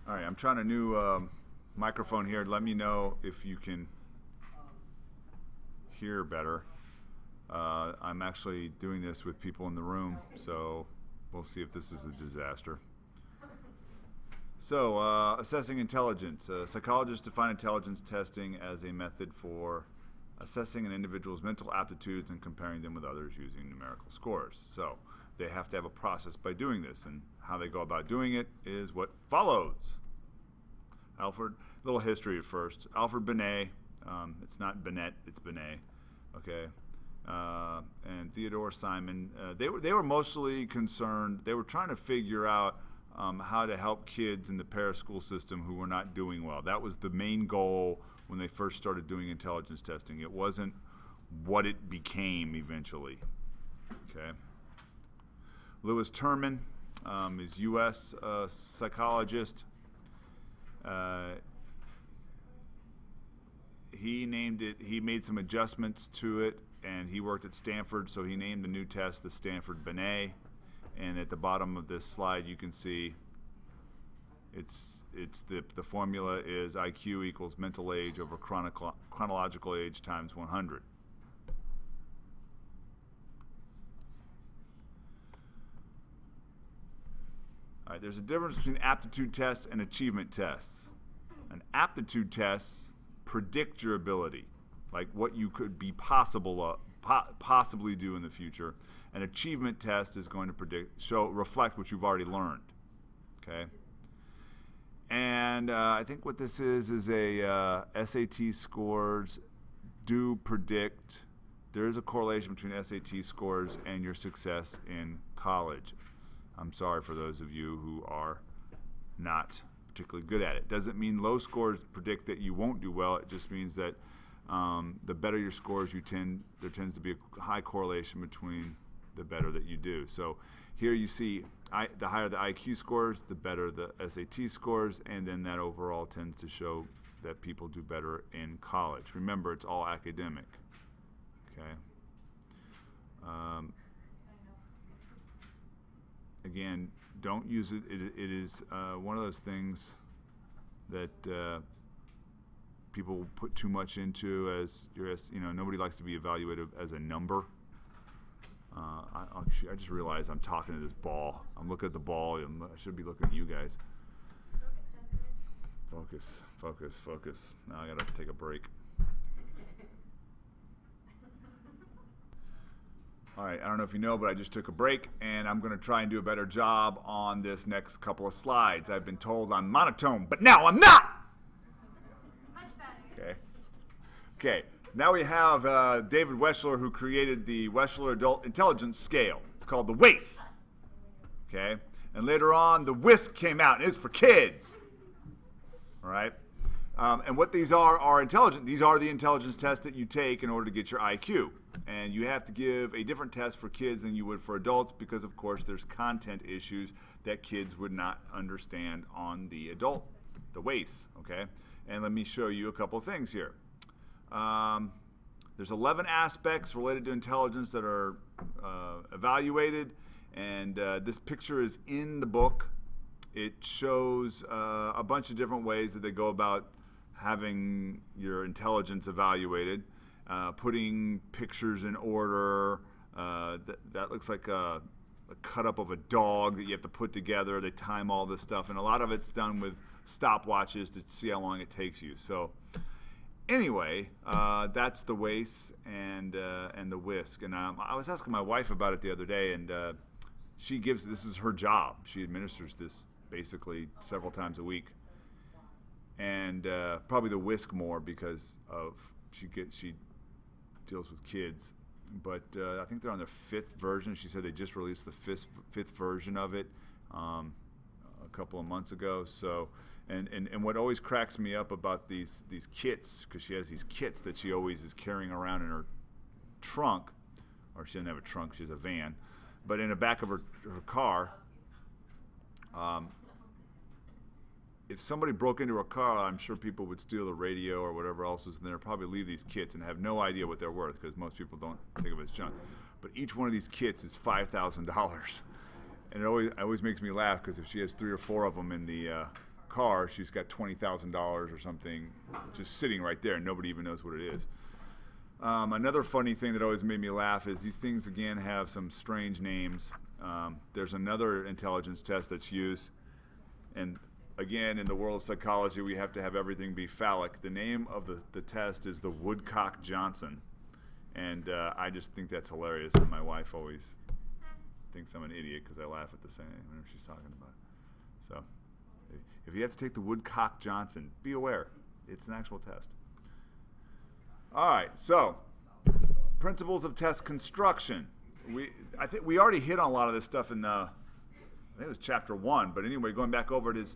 All right, I'm trying a new microphone here. Let me know if you can hear better. I'm actually doing this with people in the room, so we'll see if this is a disaster. So, assessing intelligence. Psychologists define intelligence testing as a method for assessing an individual's mental aptitudes and comparing them with others using numerical scores. So, they have to have a process by doing this, and how they go about doing it is what follows. Alfred, a little history at first. Alfred Binet, it's not Binet, it's Binet, okay, and Theodore Simon. They were mostly concerned. They were trying to figure out how to help kids in the para-school system who were not doing well. That was the main goal when they first started doing intelligence testing. It wasn't what it became eventually. Okay. Lewis Terman is U.S. Psychologist. He named it. He made some adjustments to it, and he worked at Stanford, so he named the new test the Stanford Binet. And at the bottom of this slide, you can see the formula is IQ equals mental age over chronological age times 100. All right, there's a difference between aptitude tests and achievement tests. An aptitude test predict your ability, like what you could be possibly do in the future. An achievement test is going to reflect what you've already learned. Okay. And I think what this is a SAT scores do predict. There is a correlation between SAT scores and your success in college. I'm sorry for those of you who are not particularly good at it. Doesn't mean low scores predict that you won't do well. It just means that the better your scores, there tends to be a high correlation between the better that you do. So here you see the higher the IQ scores, the better the SAT scores, and then that overall tends to show that people do better in college. Remember, it's all academic. Okay. Again, don't use it. It is one of those things that people put too much into as nobody likes to be evaluated as a number. I just realized I'm talking to this ball. I'm looking at the ball. I should be looking at you guys. Focus, focus, focus. Now I gotta take a break. All right, I don't know if you know, but I just took a break, and I'm going to try and do a better job on this next couple of slides. I've been told I'm monotone, but now I'm not! Much better. Okay. Okay, now we have David Wechsler, who created the Wechsler Adult Intelligence Scale. It's called the WAIS. Okay, and later on, the WISC came out, and it's for kids. All right? And what these are intelligent. These are the intelligence tests that you take in order to get your IQ. And you have to give a different test for kids than you would for adults because, of course, there's content issues that kids would not understand on the WAIS, okay? And let me show you a couple of things here. There's 11 aspects related to intelligence that are evaluated, and this picture is in the book. It shows a bunch of different ways that they go about having your intelligence evaluated. Putting pictures in order. That looks like a cut-up of a dog that you have to put together. They time all this stuff, and a lot of it's done with stopwatches to see how long it takes you. So anyway, that's the WAIS and the WISC. And I was asking my wife about it the other day, and this is her job. She administers this basically several times a week, and probably the WISC more because of she deals with kids, but I think they're on their 5th version. She said they just released the fifth version of it a couple of months ago. So, and what always cracks me up about these kits, because she has these kits that she always is carrying around in her trunk, or she doesn't have a trunk, she has a van, but in the back of her car. If somebody broke into a car, I'm sure people would steal the radio or whatever else was in there, probably leave these kits and have no idea what they're worth because most people don't think of it as junk. But each one of these kits is $5,000. And it always makes me laugh because if she has 3 or 4 of them in the car, she's got $20,000 or something just sitting right there, and nobody even knows what it is. Another funny thing that always made me laugh is these things, again, have some strange names. There's another intelligence test that's used, and again, in the world of psychology, we have to have everything be phallic. The name of the test is the Woodcock-Johnson, and I just think that's hilarious, and my wife always thinks I'm an idiot because I laugh at the same whenever she's talking about it. So, if you have to take the Woodcock-Johnson, be aware, it's an actual test. All right, so principles of test construction. I think we already hit on a lot of this stuff in I think it was chapter 1, but anyway, going back over it is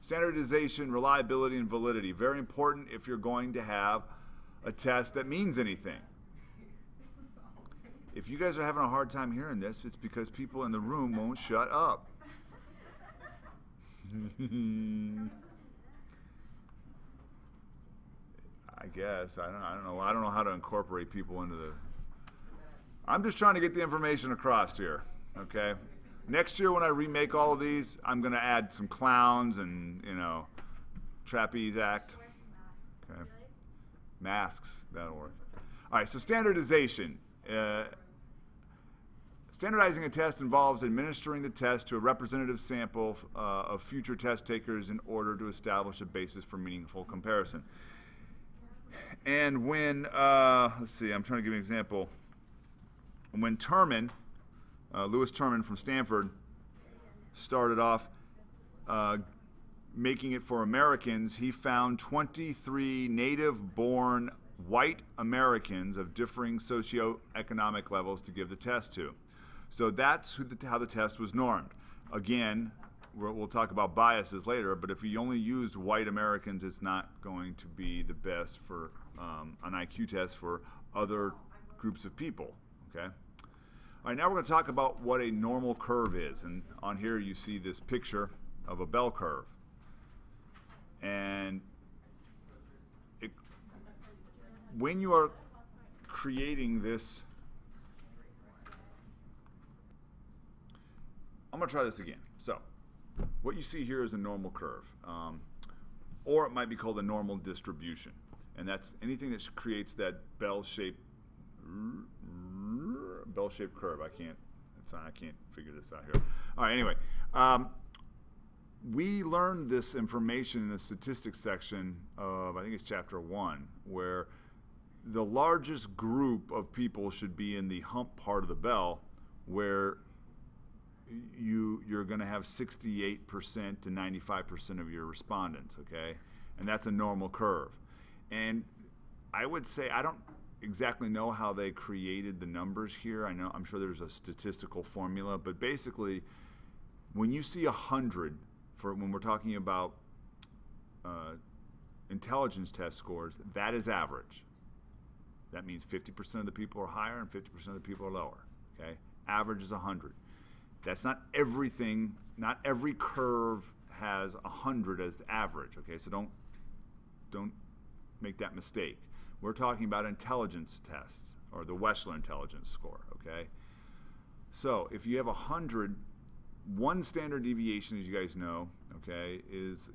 standardization, reliability, and validity. Very important if you're going to have a test that means anything. If you guys are having a hard time hearing this, it's because people in the room won't shut up. I guess. I don't know. I don't know how to incorporate people into the... I'm just trying to get the information across here, okay? Next year when I remake all of these, I'm going to add some clowns and, you know, trapeze act. Okay. Masks, that'll work. All right, so standardization. Standardizing a test involves administering the test to a representative sample of future test takers in order to establish a basis for meaningful comparison. And when, let's see, I'm trying to give an example. When Terman, Lewis Terman from Stanford, started off making it for Americans, he found 23 native-born white Americans of differing socioeconomic levels to give the test to. So that's how the test was normed. Again, we'll talk about biases later, but if you only used white Americans, it's not going to be the best for an IQ test for other groups of people, okay? All right, now we're going to talk about what a normal curve is. And on here you see this picture of a bell curve. And when you are creating this, I'm going to try this again. So what you see here is a normal curve, or it might be called a normal distribution. And that's anything that creates that bell-shaped curve. I can't figure this out here. All right, anyway. We learned this information in the statistics section of, I think it's chapter 1, where the largest group of people should be in the hump part of the bell, where you're going to have 68% to 95% of your respondents, okay? And that's a normal curve. And I would say, I don't exactly know how they created the numbers here. I'm sure there's a statistical formula, but basically, when you see 100, when we're talking about intelligence test scores, that is average. That means 50% of the people are higher and 50% of the people are lower, okay? Average is 100. That's not everything. Not every curve has 100 as the average, okay? So don't make that mistake. We're talking about intelligence tests, or the Wechsler intelligence score, okay? So if you have 100, one standard deviation, as you guys know, okay, is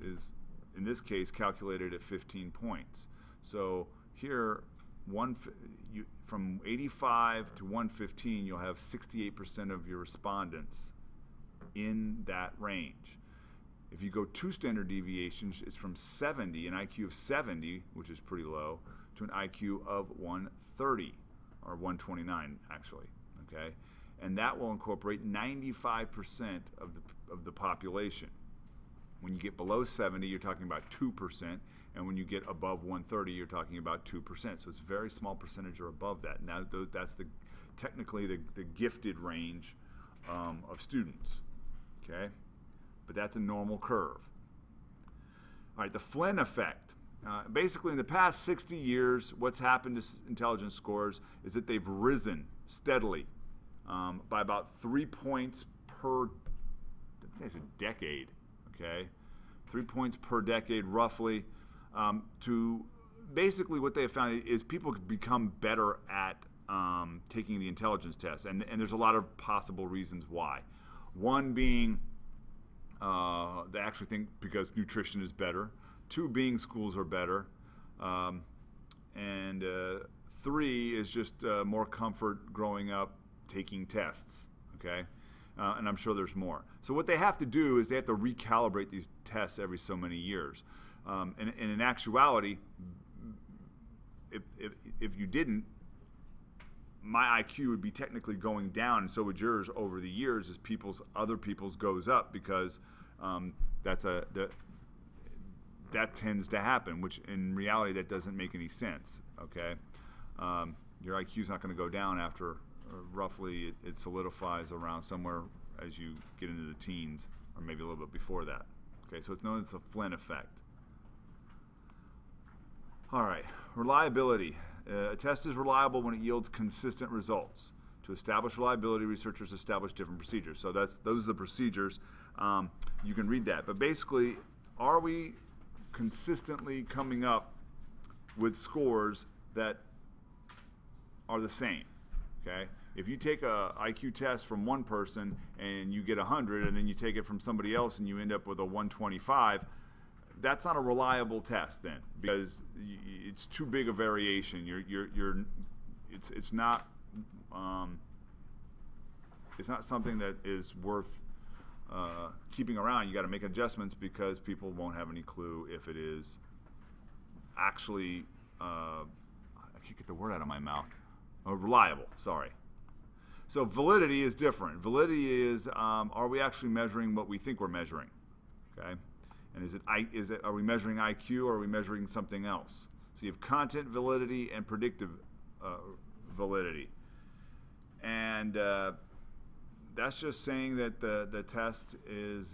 in this case calculated at 15 points. So here, from 85 to 115, you'll have 68% of your respondents in that range. If you go 2 standard deviations, it's from 70, an IQ of 70, which is pretty low, to an IQ of 130, or 129 actually, okay? And that will incorporate 95% of the population. When you get below 70, you're talking about 2%, and when you get above 130, you're talking about 2%. So it's a very small percentage or above that. Now that's technically the gifted range of students, okay? But that's a normal curve. All right, the Flynn effect. Basically, in the past 60 years, what's happened to intelligence scores is that they've risen steadily by about 3 points per, I think it's a decade, okay? 3 points per decade, roughly. To basically what they have found is people become better at taking the intelligence test, and there's a lot of possible reasons why. One being They actually think because nutrition is better. 2, being schools are better. And 3 is just more comfort growing up taking tests, okay? And I'm sure there's more. So what they have to do is they have to recalibrate these tests every so many years. And in actuality, if you didn't, my IQ would be technically going down, and so would yours over the years as other people's goes up, because that tends to happen, which in reality that doesn't make any sense, okay? Your IQ is not going to go down after roughly it solidifies around somewhere as you get into the teens, or maybe a little bit before that. Okay, so it's known as the Flynn effect. All right, reliability. A test is reliable when it yields consistent results. To establish reliability, researchers establish different procedures. So those are the procedures. You can read that. But basically, are we consistently coming up with scores that are the same? Okay? If you take a IQ test from one person and you get 100, and then you take it from somebody else and you end up with a 125, that's not a reliable test then, because it's too big a variation. It's not something that is worth keeping around. You got to make adjustments, because people won't have any clue if it is actually I can't get the word out of my mouth. Reliable. Sorry. So validity is different. Validity is are we actually measuring what we think we're measuring? Okay. And are we measuring IQ, or are we measuring something else? So you have content validity and predictive validity. And that's just saying that the test is